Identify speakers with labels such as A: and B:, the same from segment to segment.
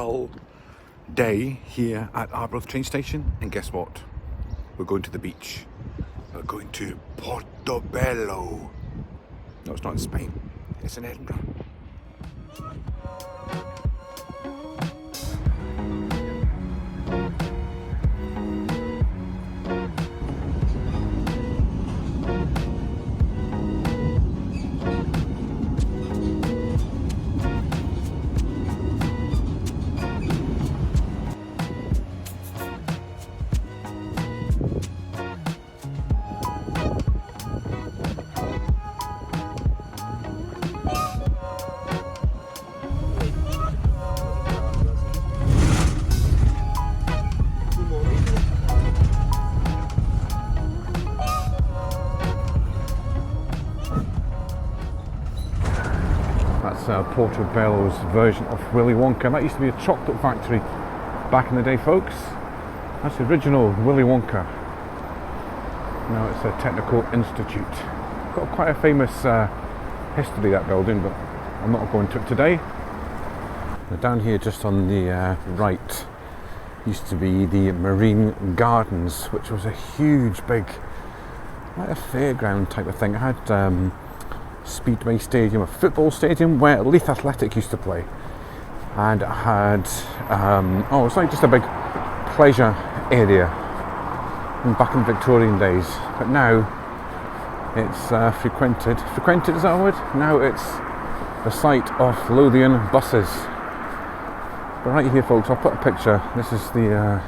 A: dull day here at Arbroath train station, and guess what? We're going to the beach. We're going to Portobello. No, it's not in Spain. It's in Edinburgh. That's Portobello's version of Willy Wonka. That used to be a chocolate factory back in the day, folks. That's the original Willy Wonka. Now it's a technical institute. Got quite a famous history, that building, but I'm not going to it today. Now down here just on the right used to be the Marine Gardens, which was a huge, big, like a fairground type of thing. It had Speedway Stadium, a football stadium where Leith Athletic used to play, and it had it's like just a big pleasure area back in Victorian days, but now it's frequented is that a word? Now it's the site of Lothian buses. But right here, folks, I'll put a picture. This is the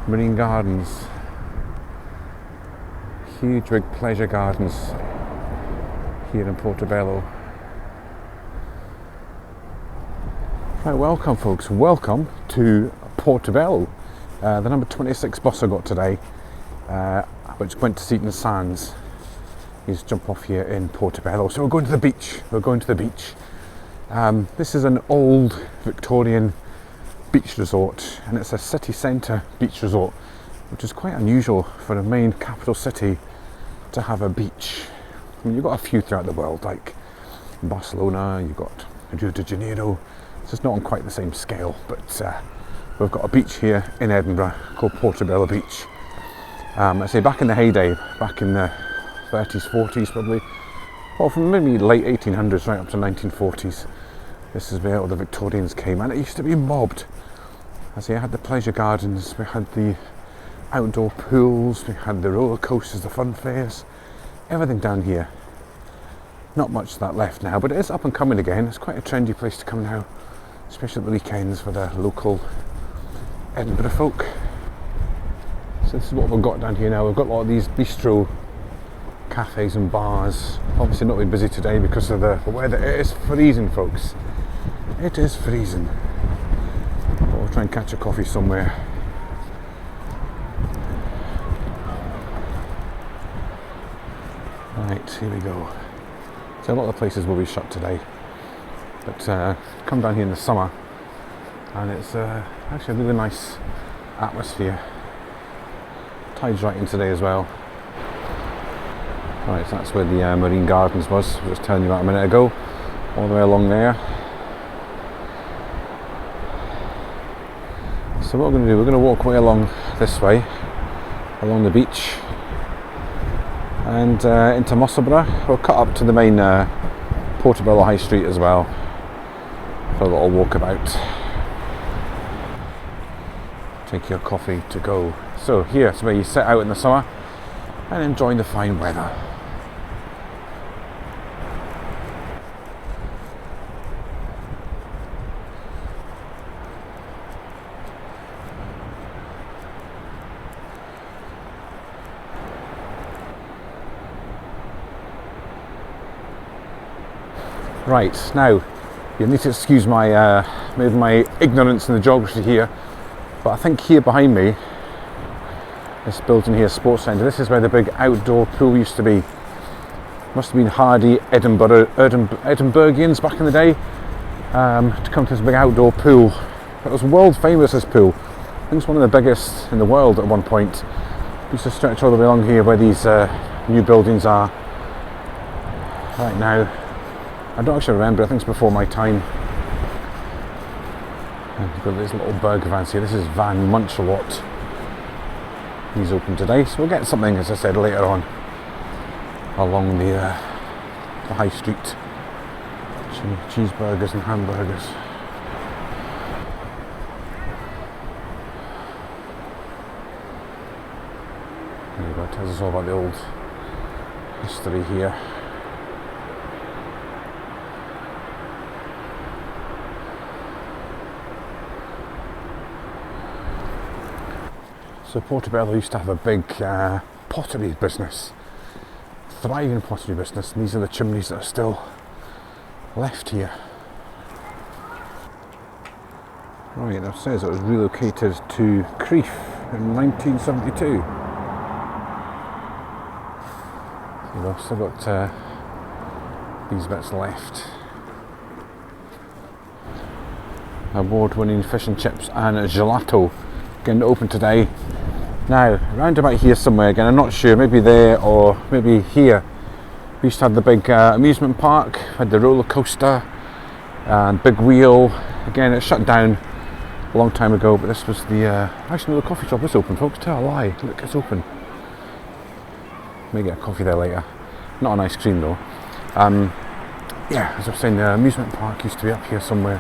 A: Marine Gardens, huge big pleasure gardens here in Portobello. Right, welcome folks, welcome to Portobello. The number 26 bus I got today, which went to Seaton Sands, is jump off here in Portobello. So we're going to the beach. This is an old Victorian beach resort, and it's a city centre beach resort, which is quite unusual for a main capital city to have a beach. I mean, you've got a few throughout the world, like Barcelona, you've got Rio de Janeiro. It's just not on quite the same scale, but we've got a beach here in Edinburgh called Portobello Beach. I say back in the heyday, back in the 30s, 40s probably, well, from maybe late 1800s right up to 1940s, this is where all the Victorians came, and it used to be mobbed. I say, I had the pleasure gardens, we had the outdoor pools, we had the roller coasters, the fun fairs, everything down here. Not much of that left now, but it is up and coming again. It's quite a trendy place to come now, especially at the weekends for the local Edinburgh folk. So this is what we've got down here now. We've got a lot of these bistro cafes and bars. Obviously not very busy today because of the weather. It is freezing, folks. It is freezing. But we'll try and catch a coffee somewhere. Right, here we go. So a lot of the places will be shut today, but come down here in the summer and it's actually a really nice atmosphere. Tide's right in today as well. Right, so that's where the Marine Gardens was, I was telling you about a minute ago, all the way along there. So what we're going to do, we're going to walk way along this way, along the beach, and into Musselburgh. We'll cut up to the main Portobello High Street as well for a little walkabout. Take your coffee to go. So here's where you sit out in the summer and enjoy the fine weather. Right, now you'll need to excuse my maybe my ignorance in the geography here, but I think here behind me, this building here, Sports Centre, this is where the big outdoor pool used to be. Must have been hardy Edinburghians back in the day to come to this big outdoor pool. It was world famous, this pool. I think it's one of the biggest in the world at one point. It used to stretch all the way along here where these new buildings are right now. I don't actually remember, I think it's before my time. And we've got this little burger vans here. This is Van Munchalot. He's open today, so we'll get something, as I said, later on along the high street. Cheeseburgers and hamburgers. There you go, it tells us all about the old history here. So Portobello used to have a big pottery business, thriving pottery business, and these are the chimneys that are still left here. Right, that says it was relocated to Crieff in 1972. You know, still got these bits left. Award-winning fish and chips and gelato getting open today. Now, round about here somewhere again, I'm not sure, maybe there or maybe here. We used to have the big amusement park, had the roller coaster and big wheel. Again, it shut down a long time ago, but this was the, actually no, the coffee shop is open, folks, tell a lie, look, it's open. May get a coffee there later, not an ice cream though. Yeah, as I was saying, the amusement park used to be up here somewhere.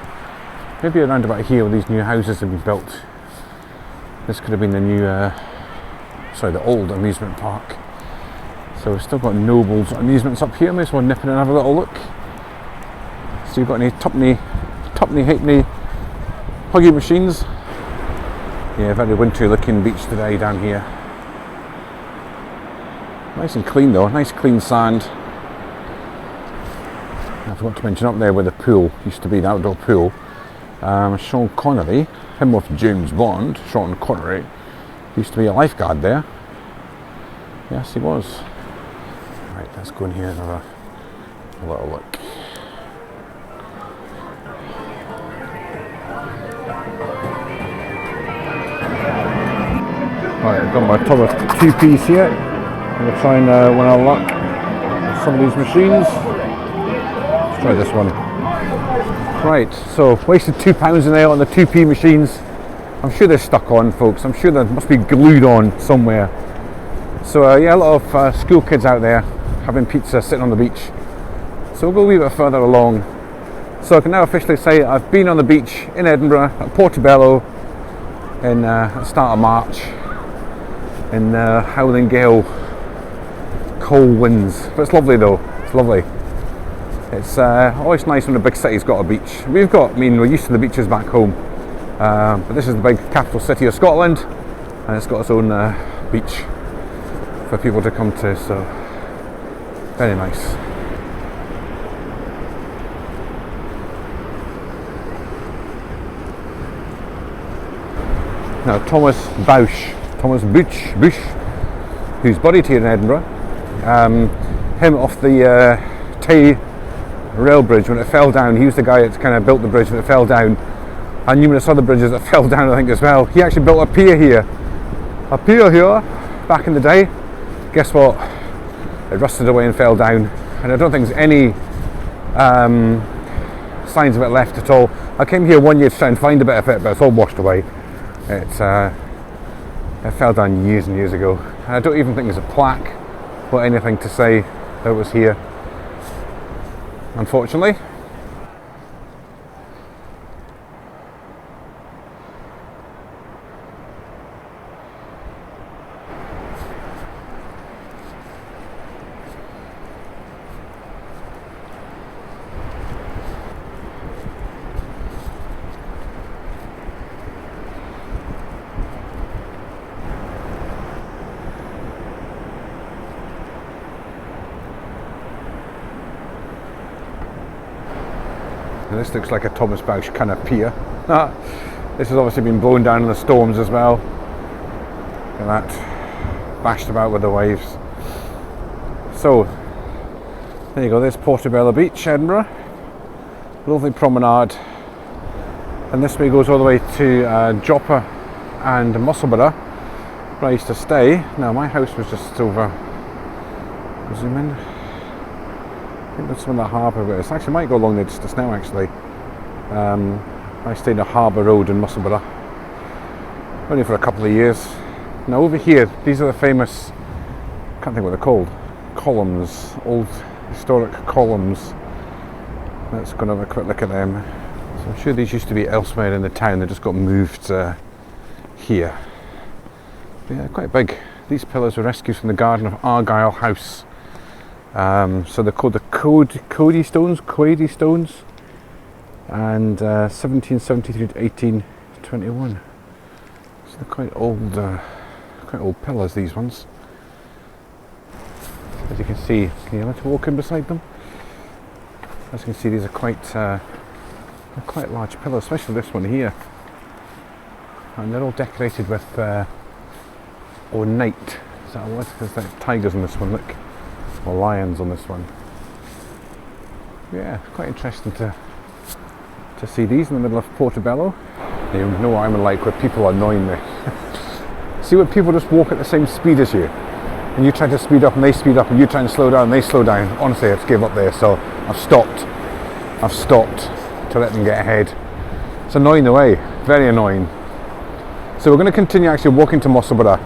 A: Maybe around about here where these new houses have been built. This could have been the new, the old amusement park. So we've still got Noble's Amusements up here. May as well nip in and have a little look. So you've got any tuppenny halfpenny huggy machines. Yeah, very wintry looking beach today down here. Nice and clean though, nice clean sand. I forgot to mention up there where the pool used to be, the outdoor pool. Sean Connery, him with James Bond, Sean Connery, used to be a lifeguard there. Yes, he was. Right, let's go in here and have a little look. Right, I've got my tub of 2Ps here. I'm going to try and win our luck with some of these machines. Let's try this one. Right, so wasted £2 in there on the 2p machines. I'm sure they're stuck on, folks. I'm sure they must be glued on somewhere. So yeah, a lot of school kids out there having pizza, sitting on the beach. So we'll go a wee bit further along. So I can now officially say I've been on the beach in Edinburgh, at Portobello, at the start of March, in howling gale, cold winds. But it's lovely though, it's lovely. It's always nice when a big city's got a beach. We're used to the beaches back home. But this is the big capital city of Scotland, and it's got its own beach for people to come to, so very nice. Now Thomas Bush, who's buried here in Edinburgh, him off the Tay rail bridge when it fell down. He was the guy that kind of built the bridge when it fell down, and numerous other bridges that fell down I think as well. He actually built a pier here back in the day. Guess what? It rusted away and fell down, and I don't think there's any signs of it left at all. I came here one year to try and find a bit of it, but it's all washed away. It fell down years and years ago, and I don't even think there's a plaque or anything to say that it was here, unfortunately. And this looks like a Thomas Bausch kind of pier. This has obviously been blown down in the storms as well. Look at that, bashed about with the waves. So, there you go, there's Portobello Beach, Edinburgh. Lovely promenade. And this way goes all the way to Joppa and Musselburgh, where I used to stay. Now my house was just over, zoom in. I think that's some of the harbour bits. Actually, might go along there just now actually. I stayed at Harbour Road in Musselburgh, only for a couple of years. Now over here, these are the famous, I can't think what they're called, columns, old historic columns. Let's go and have a quick look at them. So I'm sure these used to be elsewhere in the town, they just got moved here. Yeah, quite big. These pillars were rescued from the garden of Argyle House. So they're called the Cody stones, and 1773 to 1821. So they're quite old pillars, these ones. As you can see, can you let me walk in beside them? As you can see, these are quite large pillars, especially this one here. And they're all decorated with ornate. Is that a word? There's like tigers on this one, look. Or lions on this one. Yeah, quite interesting to see these in the middle of Portobello. You know what I'm like, where people annoy me. See when people just walk at the same speed as you, and you try to speed up and they speed up, and you try and slow down and they slow down. Honestly, I've given up there, so I've stopped to let them get ahead. It's annoying the way, very annoying. So we're going to continue actually walking to Musselburgh.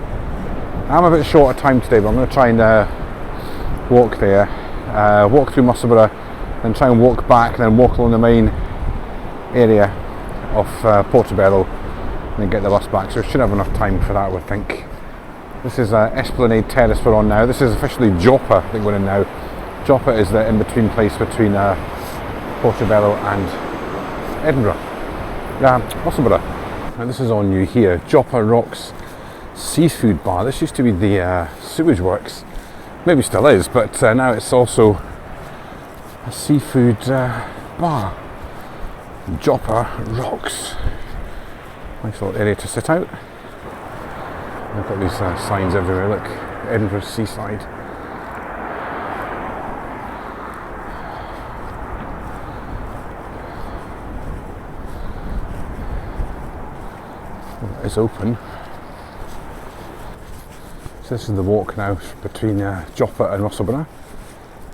A: I'm a bit short of time today, but I'm going to try and walk there, walk through Musselburgh, then try and walk back, then walk along the main area of Portobello, and then get the bus back. So we should have enough time for that, I think. This is Esplanade Terrace we're on now. This is officially Joppa, I think we're in now. Joppa is the in-between place between Portobello and Edinburgh. Musselburgh. And this is all new here. Joppa Rocks Seafood Bar. This used to be the sewage works. Maybe still is, but now it's also a seafood bar. Joppa Rocks. Nice little area to sit out. I've got these signs everywhere, look. Edinburgh Seaside. Well, it's open. So this is the walk now between Joppa and Musselburgh.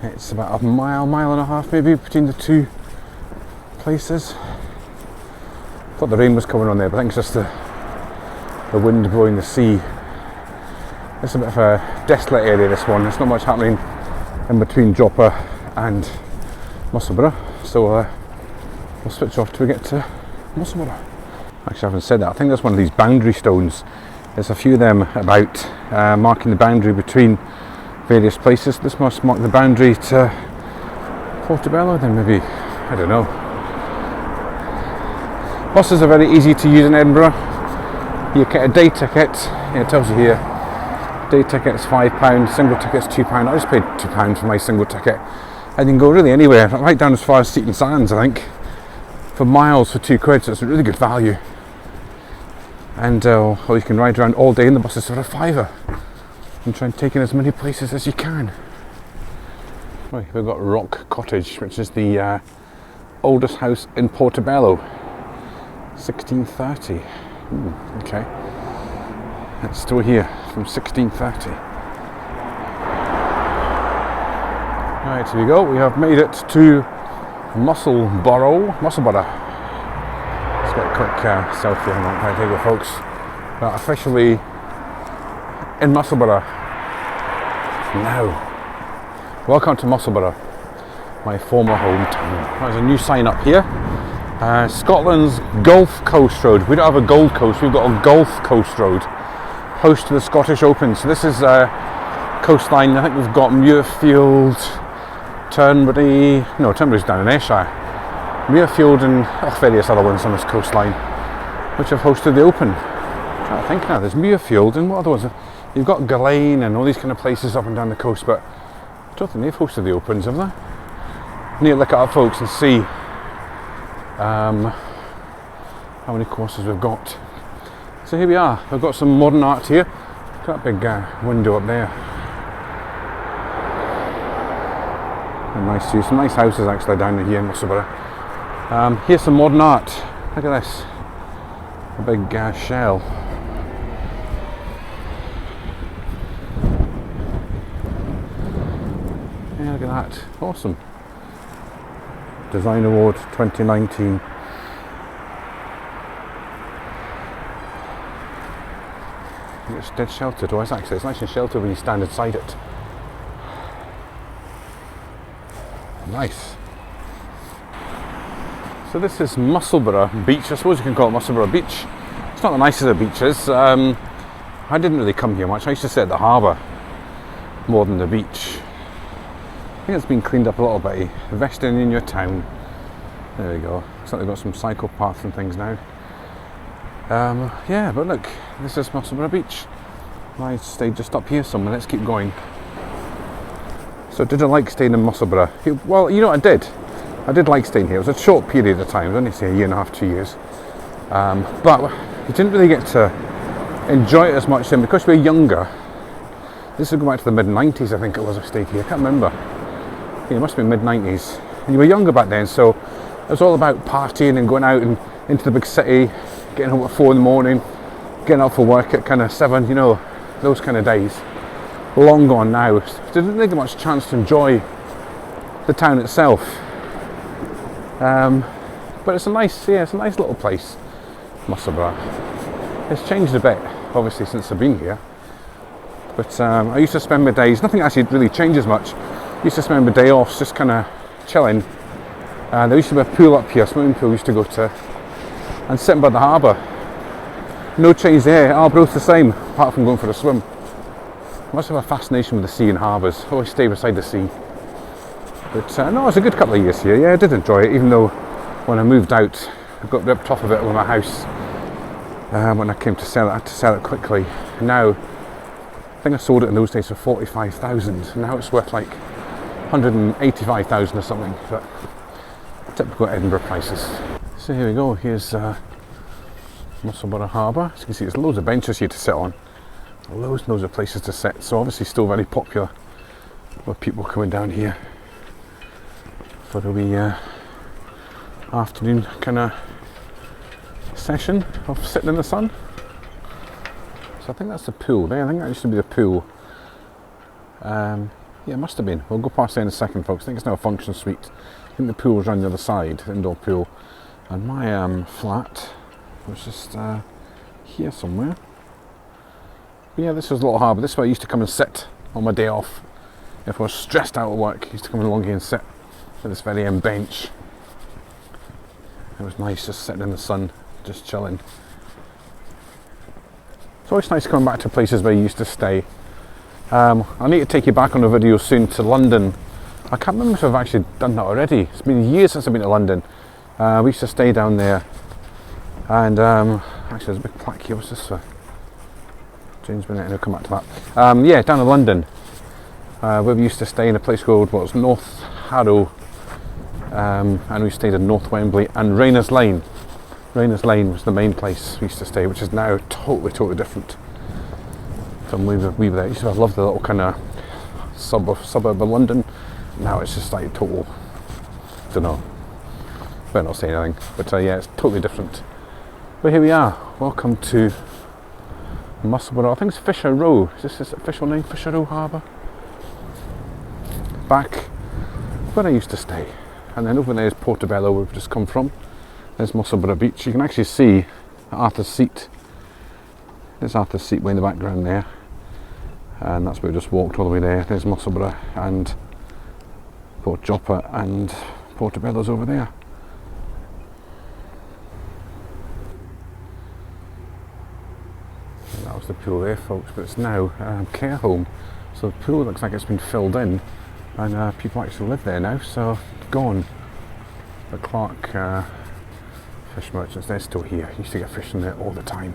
A: It's about a mile and a half maybe between the two places. Thought the rain was coming on there, but I think it's just the wind blowing the sea. It's a bit of a desolate area, this one. There's not much happening in between Joppa and Musselburgh, so we'll switch off till we get to Musselburgh. Actually, I haven't said that. I think that's one of these boundary stones. There's a few of them about, marking the boundary between various places. This must mark the boundary to Portobello, then maybe, I don't know. Buses are very easy to use in Edinburgh. You get a day ticket, it tells you here, day ticket's £5, single ticket's £2. I just paid £2 for my single ticket. And you can go really anywhere, right down as far as Seaton Sands, I think, for miles for £2, so it's a really good value. And or you can ride around all day in the buses for a £5 and try and take in as many places as you can. Right, we've got Rock Cottage, which is the oldest house in Portobello, 1630. Okay, it's still here from 1630. Right, here we go. We have made it to Musselburgh. Let's get a quick selfie on that. There you go, folks. We're officially in Musselburgh now. Welcome to Musselburgh, my former hometown. There's a new sign up here. Scotland's Gulf Coast Road. We don't have a Gold Coast, we've got a Gulf Coast Road. Host to the Scottish Open. So this is coastline. I think we've got Muirfield, Turnberry. No, Turnberry's down in Ayrshire. Muirfield and various other ones on this coastline, which have hosted the Open. I'm trying to think now. There's Muirfield and what other ones? You've got Gillane and all these kind of places up and down the coast, but I don't think they've hosted the Opens, have they? Need to look it up, folks, and see how many courses we've got. So here we are. We've got some modern art here. Got a big window up there. And nice too. Some nice houses actually down here in Musselburgh. Here's some modern art. Look at this. A big shell. Yeah, look at that. Awesome. Design Award 2019. It's dead sheltered. Oh, it's nice and sheltered when you stand inside it. Nice. So this is Musselburgh Beach. I suppose you can call it Musselburgh Beach. It's not the nicest of beaches. I didn't really come here much. I used to sit at the harbour more than the beach. I think it's been cleaned up a little bit. Investing in your town. There we go. Looks like they've got some cycle paths and things now. Yeah, but look, this is Musselburgh Beach. I stayed just up here somewhere. Let's keep going. So did I like staying in Musselburgh? Well, you know what I did? I did like staying here. It was a short period of time. It was only say a year and a half, 2 years. But you didn't really get to enjoy it as much then because we were younger. This would go back to the mid-90s, I think it was, I stayed here. I can't remember. Yeah, it must have been mid-90s. And you were younger back then, so it was all about partying and going out and into the big city, getting home at 4 in the morning, getting up for work at kind of 7, you know, those kind of days. Long gone now. So I didn't really get much chance to enjoy the town itself. But it's a nice little place, Musselburgh. It's changed a bit, obviously, since I've been here. But I used to spend my days, nothing actually really changes much. I used to spend my day off just kind of chilling. There used to be a pool up here, a swimming pool we used to go to, and sitting by the harbour. No change there, both the same, apart from going for a swim. I must have a fascination with the sea and harbours. I always stay beside the sea. But no, it was a good couple of years here. Yeah, I did enjoy it, even though when I moved out, I got ripped off of it with my house. When I came to sell it, I had to sell it quickly. Now, I think I sold it in those days for 45,000. Now it's worth like 185,000 or something. But typical Edinburgh prices. So here we go. Here's Musselburgh Harbour. As you can see, there's loads of benches here to sit on. Loads of places to sit. So obviously still very popular with people coming down here for the wee afternoon kind of session of sitting in the sun. So I think that's the pool there. I think that used to be the pool. Yeah, it must have been. We'll go past there in a second, folks. I think it's now a function suite. I think the pool's around the other side, the indoor pool. And my flat was just here somewhere. But yeah, this was a little harbour. This is where I used to come and sit on my day off. If I was stressed out at work, I used to come along here and sit at this very end bench. It was nice just sitting in the sun, just chilling. It's always nice coming back to places where you used to stay. I need to take you back on a video soon to London. I can't remember if I've actually done that already. It's been years since I've been to London. We used to stay down there. And actually there's a big plaque here. What's this for? James Bennett, and I'll come back to that. Yeah, down in London. Where we used to stay in a place called, what was North Harrow. And we stayed in North Wembley and Rayners Lane. Rayners Lane was the main place we used to stay, which is now totally different from we were there. I used to have loved the little kind of suburb of London. Now it's just like total, don't know, better not say anything, but yeah, it's totally different. But here we are. Welcome to Musselburgh. I think it's Fisher Row. Is this its official name? Fisher Row Harbour. Back where I used to stay. And then over there is Portobello, where we've just come from. There's Musselburgh Beach. You can actually see Arthur's Seat. There's Arthur's Seat way in the background there. And that's where we just walked all the way there. There's Musselburgh and Port Joppa and Portobello's over there. And that was the pool there, folks, but it's now a care home. So the pool looks like it's been filled in and people actually live there now, so gone. The Clark fish merchants, they're still here. Used to get fish in there all the time.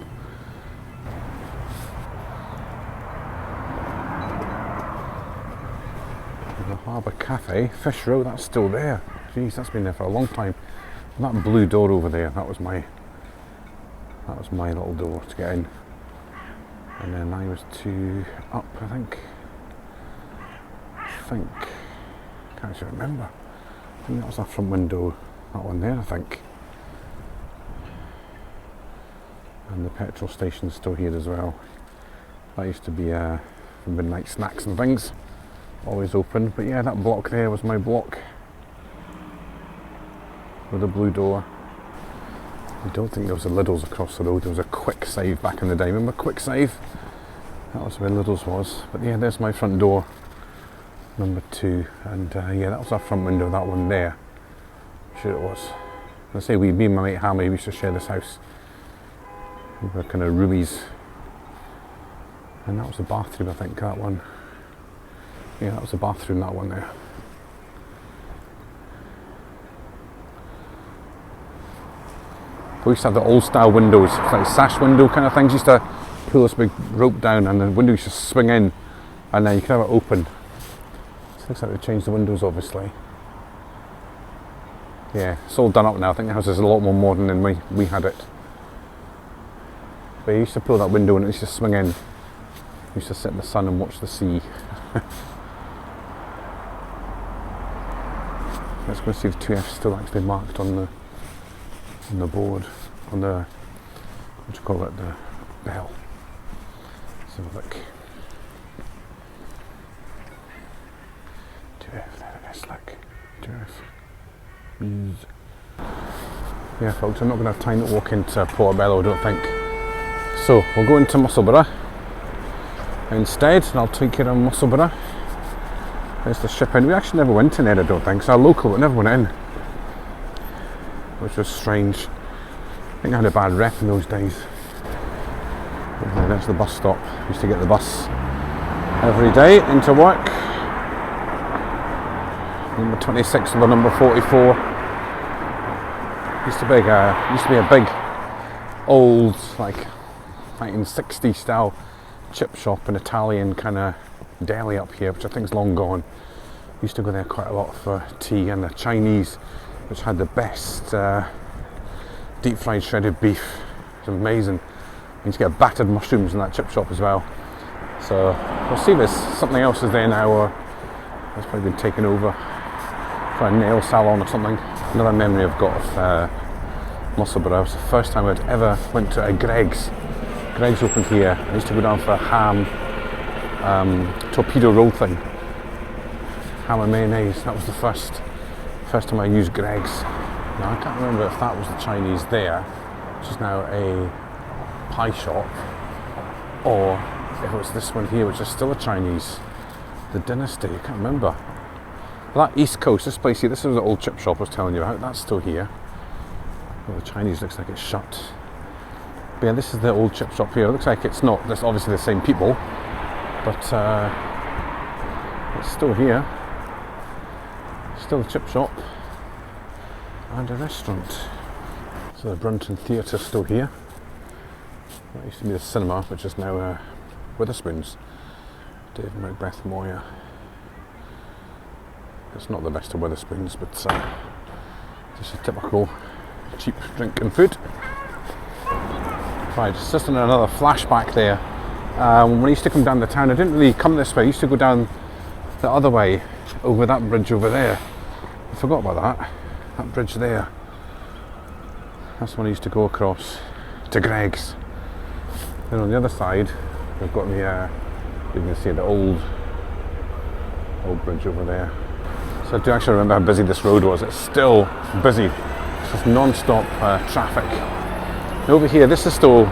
A: The Harbour Cafe, Fish Row, that's still there. Jeez, that's been there for a long time. And that blue door over there, that was my little door to get in. And then I was 2 up, I think. Can't actually remember. I think that was our front window, that one there, I think. And the petrol station's still here as well. That used to be for midnight snacks and things. Always open, but yeah, that block there was my block with a blue door. I don't think there was a Lidl's across the road. There was a Quick Save back in the day. Remember Quick Save? That was where Lidl's was. But yeah, there's my front door, number 2. And yeah, that was our front window, that one there. I'm sure it was. I say me and my mate Hammy, we used to share this house. We were kind of roomies. And that was the bathroom, I think, that one. Yeah, that was the bathroom, that one there. We used to have the old style windows, like sash window kind of things. Used to pull this big rope down and the window used to swing in and then you could have it open. So it looks like they changed the windows obviously. Yeah, it's all done up now. I think the house is a lot more modern than we had it. But you used to pull that window and it used to swing in. You used to sit in the sun and watch the sea. Let's go see if 2F's still actually marked on the board, on the, what do you call it, the bell. Let's have a look. 2F, there it is, look. 2F. Yeah folks, I'm not going to have time to walk into Portobello, I don't think. So, we'll go into Musselburgh instead, and I'll take you around Musselburgh. There's the ship in. We actually never went in there, I don't think. So our local, but never went in. Which was strange. I think I had a bad rep in those days. Okay, that's the bus stop. Used to get the bus every day into work. Number 26 or number 44. Used to be a big, old, like 1960s style chip shop, an Italian kind of deli up here, which I think is long gone. Used to go there quite a lot for tea, and the Chinese, which had the best deep fried shredded beef. It's amazing. You used to get battered mushrooms in that chip shop as well. So we'll see if there's something else is there now, or it's probably been taken over for a nail salon or something. Another memory I've got of Musselburgh was the first time I'd ever went to a Greggs. Greggs opened here. I used to go down for a ham torpedo roll thing. Ham and mayonnaise. That was the first time I used Greggs. Now I can't remember if that was the Chinese there, which is now a pie shop, or if it was this one here, which is still a Chinese. The Dynasty, I can't remember. That East Coast, this place here, this is the old chip shop I was telling you about, that's still here. Well, the Chinese looks like it's shut. But yeah, this is the old chip shop here. It looks like it's not, there's obviously the same people, but it's still here. Still a chip shop and a restaurant. So the Brunton Theatre is still here. That used to be the cinema, which is now Witherspoon's. Dave Macbeth Moyer. It's not the best of Witherspoon's, but just a typical cheap drink and food. Right, just another flashback there. When I used to come down the town, I didn't really come this way. I used to go down the other way, over that bridge over there. I forgot about that bridge there. That's when I used to go across to Greggs. Then on the other side, we've got the, you can see the old bridge over there. So I do actually remember how busy this road was. It's still busy. It's just non-stop traffic. And over here, this is still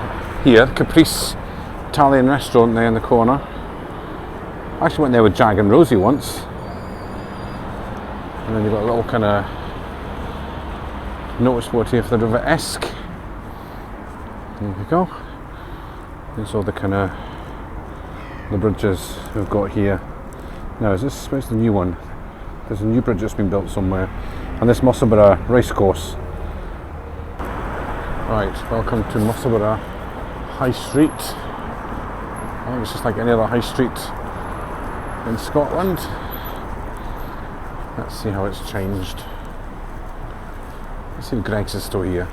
A: here, Caprice Italian restaurant there in the corner. I actually went there with Jag and Rosie once. And then you've got a little kind of notice board here for the River Esk. There we go. There's all the kind of the bridges we've got here. Now, where's the new one? There's a new bridge that's been built somewhere. And this Musselburgh racecourse. Right, welcome to Musselburgh High Street. I think it's just like any other high street in Scotland. Let's see how it's changed. Let's see if Greggs is still here.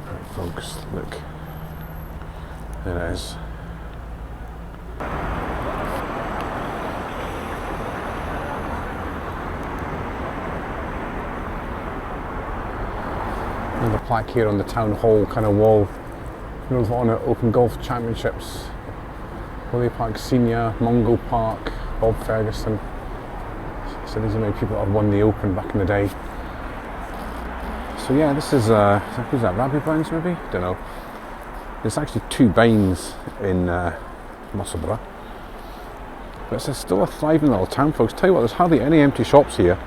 A: Right, folks, look. There it is. And the plaque here on the town hall kind of wall. North Honour Open Golf Championships. Willie Park Senior, Mungo Park, Bob Ferguson. So these are many people that have won the Open back in the day. So yeah, this is, who's that, Rabbie Browns maybe? Don't know. There's actually 2 Bains in Musselburgh, but it's still a thriving little town, folks. Tell you what, there's hardly any empty shops here,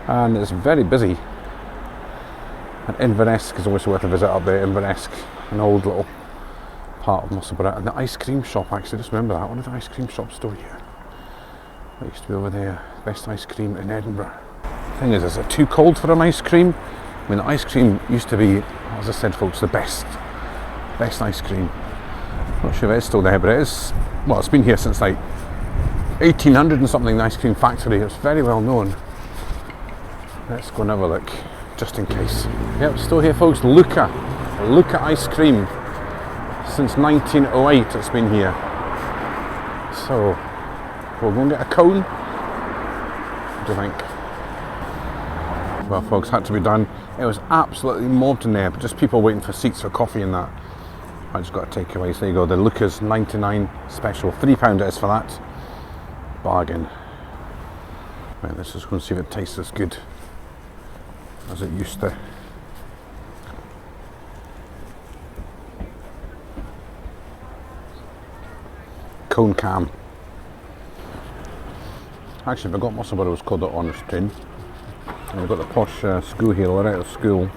A: and it's very busy. And Inverness is always worth a visit up there. Inverness, an old little part of Musselburgh. And the ice cream shop, actually, just remember that, one of the ice cream shops still here. That used to be over there, best ice cream in Edinburgh. The thing is it too cold for an ice cream? I mean, the ice cream used to be, as I said, folks, the best ice cream. I'm not sure if it's still there, but it is, well, it's been here since like 1800 and something, the ice cream factory. It's very well known. Let's go and have a look, just in case. Yep, still here, folks. Luca ice cream. Since 1908 it's been here. So, we'll go and get a cone. What do you think? Well, folks, had to be done. It was absolutely mobbed in there, but just people waiting for seats for coffee and that. I just got a takeaway. So there you go, the Luca's 99 special. £3 it is for that. Bargain. Right, let's just go and see if it tastes as good as it used to. Cone cam. Actually, I forgot Musselburgh was called the Honest Tin. And we've got the posh school here, Loretto School.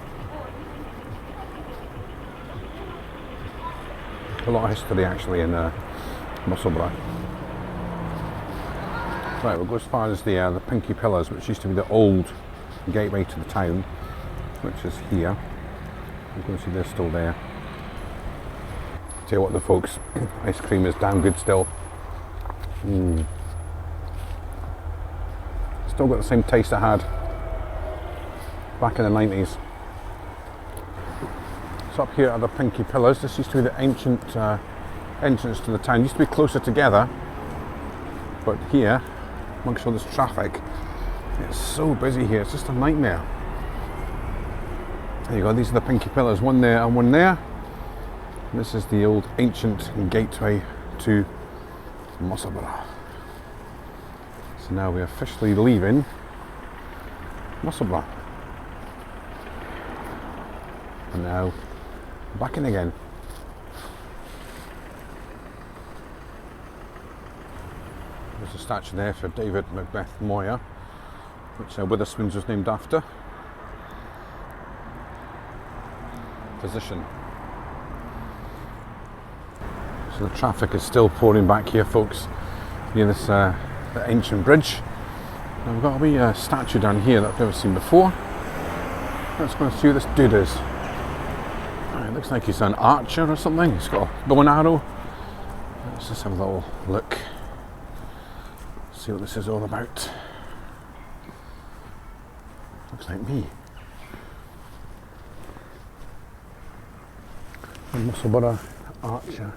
A: A lot of history actually in Musselburgh. Right, we'll go as far as the Pinky Pillars, which used to be the old gateway to the town, which is here. You can see they're still there. Tell you what, the folks, ice cream is damn good still. Still got the same taste I had back in the 90s. So up here are the Pinky Pillars. This used to be the ancient entrance to the town. It used to be closer together, but here, amongst all this traffic, it's so busy here, it's just a nightmare. There you go, these are the Pinky Pillars, one there and one there. And this is the old ancient gateway to Musselburgh. So now we're officially leaving Musselburgh. And now back in again. There's a statue there for David Macbeth Moyer, which Witherspoons was named after. Physician. So the traffic is still pouring back here, folks, near this the ancient bridge. And we've got a wee statue down here that I've never seen before. Let's go and see what this dude is. It looks like he's an archer or something. He's got a bow and arrow. Let's just have a little look. See what this is all about. Looks like me. A Musselburgh archer.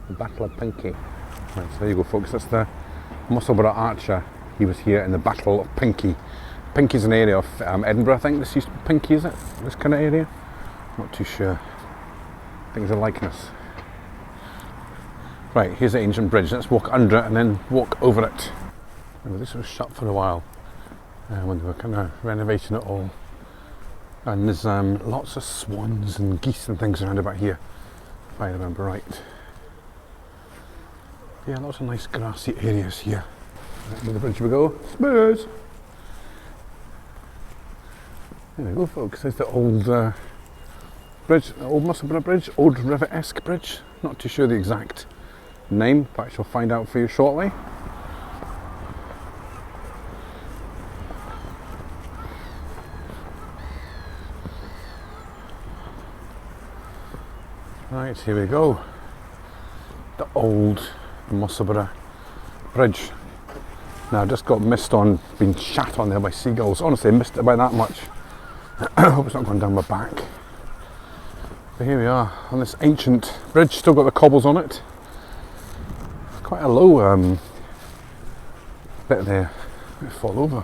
A: The Battle of Pinky. Right, so there you go, folks. That's the Musselburgh archer. He was here in the Battle of Pinky. Pinky's an area of Edinburgh, I think. This used to be Pinky, is it? This kind of area? Not too sure. I think there's a likeness. Right, here's the ancient bridge. Let's walk under it and then walk over it. Remember, this was shut for a while when they were kind of renovating it all. And there's lots of swans and geese and things around about here, if I remember right. Yeah, lots of nice grassy areas here. Right, with the bridge we go. Spurs! There we go, folks. There's the old bridge, old Musselburgh Bridge, old river-esque bridge. Not too sure the exact name, but I shall find out for you shortly. Right, here we go. The old Musselburgh Bridge. Now, I just got missed on, being shat on there by seagulls. Honestly, I missed it by that much. I hope it's not going down my back. But here we are on this ancient bridge, still got the cobbles on it. Quite a low bit there, might fall over.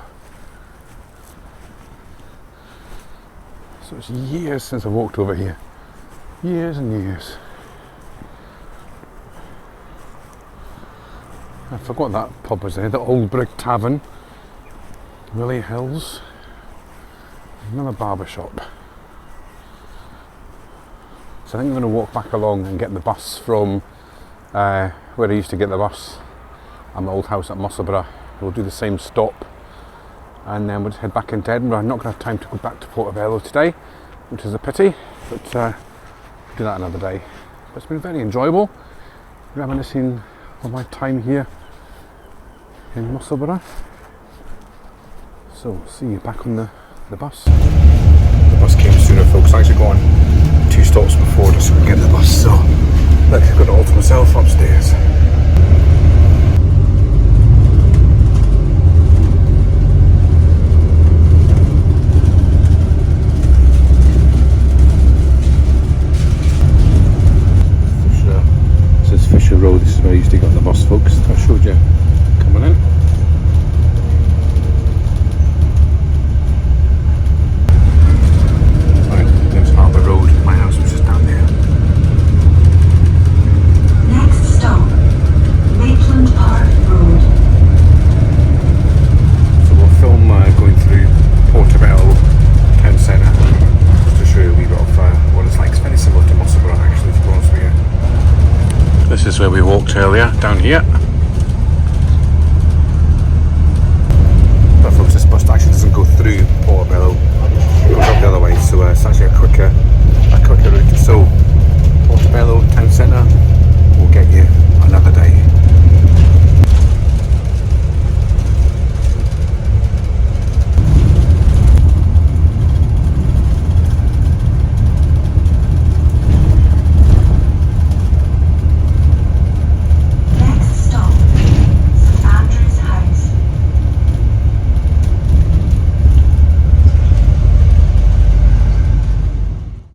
A: So it's years since I walked over here. Years and years. I forgot that pub was there, the Old Brick Tavern, Willie Hills. Another barber shop. So I think I'm going to walk back along and get the bus from where I used to get the bus at my old house at Musselburgh. We'll do the same stop and then we'll just head back into Edinburgh. I'm not going to have time to go back to Portobello today, which is a pity, but we'll do that another day. But it's been very enjoyable, reminiscing of my time here in Musselburgh. So see you back on the bus. The bus came sooner, folks. I actually got on 2 stops before just to get the bus, so look, I've got it all to myself upstairs. This is Fisher Road. This is where I used to get on the bus, folks. I showed you coming in. This is where we walked earlier, down here.